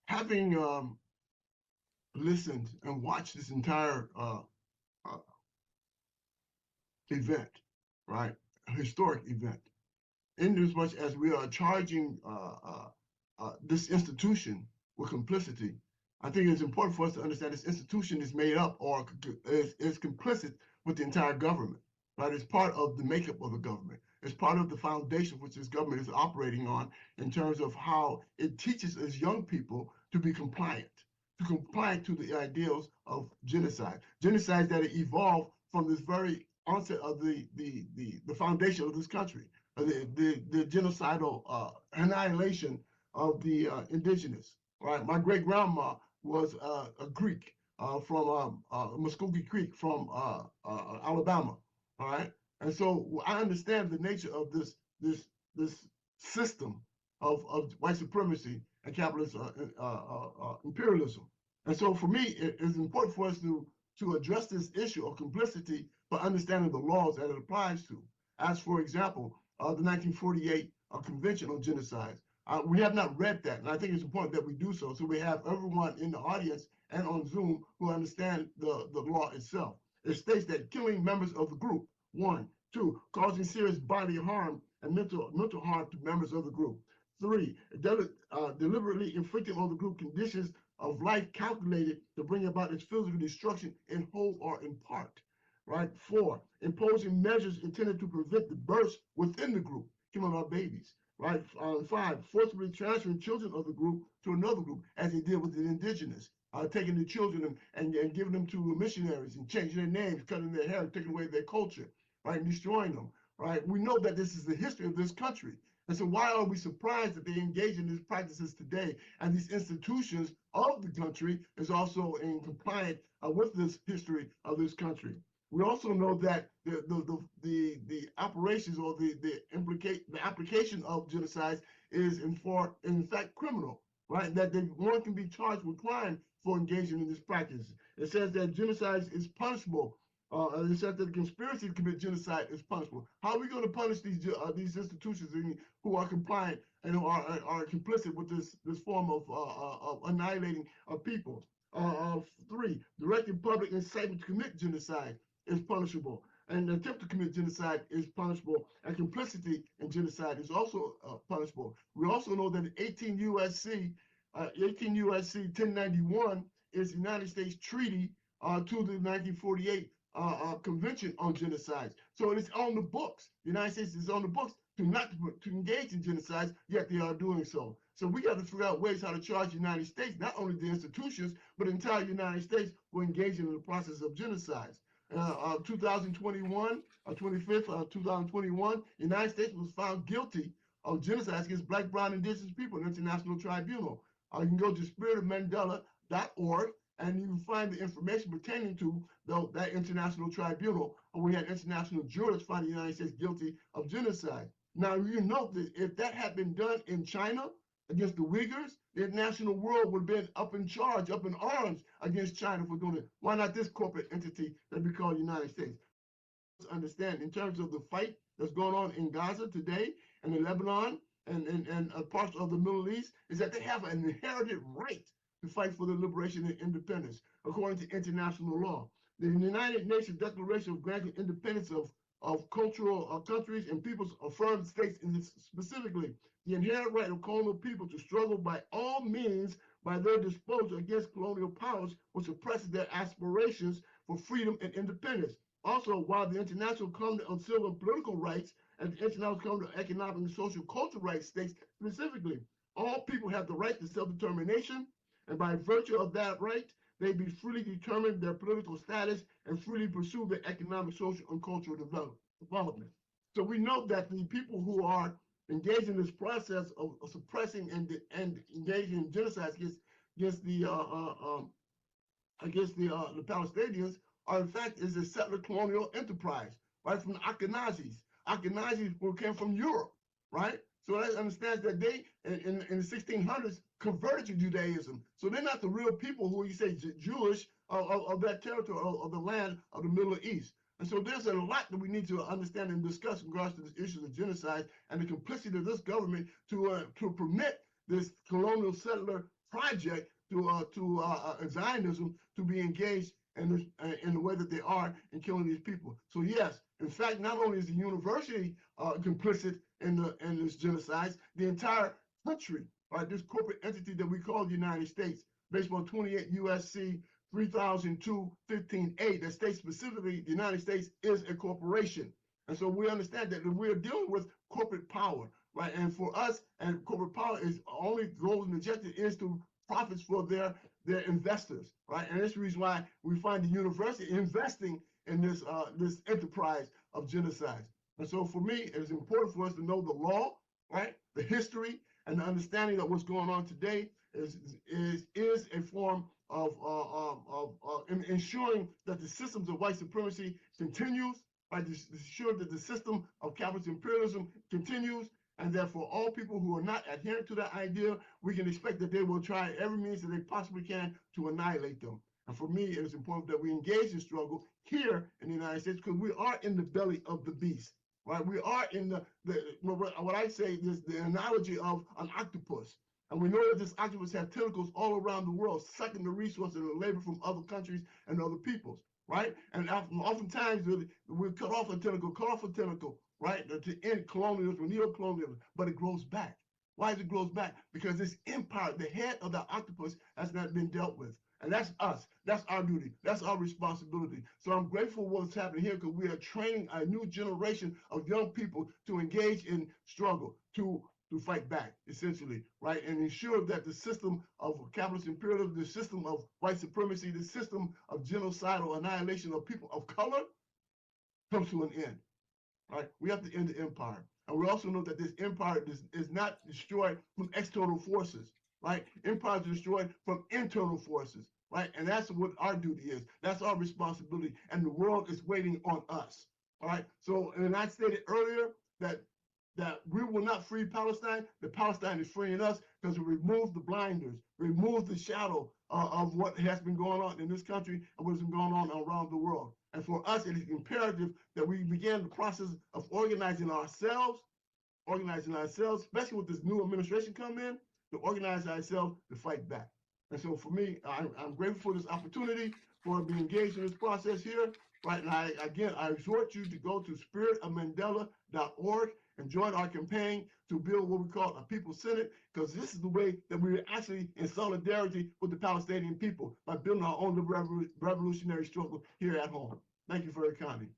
Having listened and watched this entire uh, event, right, a historic event, in as much as we are charging this institution with complicity, I think it's important for us to understand this institution is made up or is complicit with the entire government, right? It's part of the makeup of the government. It's part of the foundation which this government is operating on in terms of how it teaches us young people to compliant to the ideals of genocide. Genocides that evolved from this very onset of the foundation of this country, the genocidal annihilation of the indigenous. Right, my great grandma was a Greek from Muskogee Creek from Alabama. All right, and so I understand the nature of this system of white supremacy and capitalist imperialism. And so for me, it is important for us to address this issue of complicity by understanding the laws that it applies to. As for example, the 1948 Convention on Genocide. We have not read that, and I think it's important that we do so. So we have everyone in the audience and on Zoom who understand the law itself. It states that killing members of the group, one, two, causing serious bodily harm and mental harm to members of the group. Three, deliberately inflicting on the group conditions of life calculated to bring about its physical destruction in whole or in part. Right? Four, imposing measures intended to prevent the births within the group, killing our babies. Right? Five, forcibly transferring children of the group to another group, as they did with the indigenous, taking the children and giving them to missionaries and changing their names, cutting their hair, taking away their culture, right, and destroying them. Right? We know that this is the history of this country. And so why are we surprised that they engage in these practices today? And these institutions of the country is also in compliance with this history of this country. We also know that the operations or the application of genocide is in fact criminal, right? That one can be charged with crime for engaging in this practice. It says that genocide is punishable. It says that the conspiracy to commit genocide is punishable. How are we going to punish these institutions who are compliant and who are complicit with this form of annihilating people? Three, directing public incitement to commit genocide is punishable. And the attempt to commit genocide is punishable. And complicity in genocide is also punishable. We also know that 18 USC 1091 is the United States treaty to the 1948 Convention on Genocide. So it is on the books. The United States is on the books to engage in genocide, yet they are doing so. So we got to figure out ways how to charge the United States, not only the institutions, but the entire United States for engaging in the process of genocide. 2021, 25th, 2021, the United States was found guilty of genocide against Black, Brown, Indigenous people in the International Tribunal. You can go to spiritofmandela.org and you can find the information pertaining to that international tribunal. We had international jurors find the United States guilty of genocide. Now, you know that if that had been done in China against the Uyghurs, the international world would have been up in charge, up in arms against China for doing it. Why not this corporate entity that we call the United States? Understand in terms of the fight that's going on in Gaza today and in Lebanon and parts of the Middle East is that they have an inherited right to fight for the liberation and independence according to international law. The United Nations Declaration of Granting Independence of cultural countries and peoples affirmed states in this specifically the inherent right of colonial people to struggle by all means by their disposal against colonial powers which suppresses their aspirations for freedom and independence. Also, while the International Covenant on Civil and Political Rights and the International Covenant on Economic and Social Cultural Rights states specifically, all people have the right to self-determination, and by virtue of that right, they be freely determine their political status and freely pursue their economic, social, and cultural development. So we know that the people who are engaged in this process of suppressing and engaging in genocide against the Palestinians are in fact is a settler colonial enterprise, right, from the Ashkenazis. Ashkenazis came from Europe, right? So that understands that they, in the 1600s, converted to Judaism. So they're not the real people who you say Jewish of that territory of the land of the Middle East. And so there's a lot that we need to understand and discuss in regards to this issue of genocide and the complicity of this government to permit this colonial settler project to Zionism to be engaged in the way that they are in killing these people. So yes, in fact, not only is the university complicit in this genocide, the entire country, right, this corporate entity that we call the United States, based on 28 USC 3002-15A, that states specifically the United States is a corporation. And so we understand that we're dealing with corporate power, right? And for us, and corporate power is only goal and objective is to profits for their investors, right? And that's the reason why we find the university investing in this this enterprise of genocide. And so for me, it is important for us to know the law, right? The history and the understanding of what's going on today is a form of ensuring that the systems of white supremacy continues, right? To ensure that the system of capitalist imperialism continues, and that for all people who are not adherent to that idea, we can expect that they will try every means that they possibly can to annihilate them. And for me, it is important that we engage in struggle here in the United States because we are in the belly of the beast, right? We are in what I say is the analogy of an octopus. And we know that this octopus has tentacles all around the world, sucking the resources and the labor from other countries and other peoples, right? And oftentimes we cut off a tentacle, right? To end colonialism, neo-colonialism, but it grows back. Why does it grow back? Because this empire, the head of the octopus, has not been dealt with. And that's us. That's our duty. That's our responsibility. So I'm grateful for what's happening here because we are training a new generation of young people to engage in struggle, to fight back, essentially, right? And ensure that the system of capitalist imperialism, the system of white supremacy, the system of genocidal annihilation of people of color comes to an end, right? We have to end the empire. And we also know that this empire is not destroyed from external forces, right? Empires are destroyed from internal forces, right? And that's what our duty is. That's our responsibility. And the world is waiting on us, all right? So, and I stated earlier that we will not free Palestine. The Palestine is freeing us because we remove the blinders, remove the shadow of what has been going on in this country and what's been going on around the world. And for us, it is imperative that we begin the process of organizing ourselves, especially with this new administration come in, to organize ourselves to fight back. And so for me, I'm grateful for this opportunity for being engaged in this process here, right? And I exhort you to go to spiritofmandela.org and join our campaign to build what we call a People's Senate, because this is the way that we're actually in solidarity with the Palestinian people by building our own revolutionary struggle here at home. Thank you very kindly.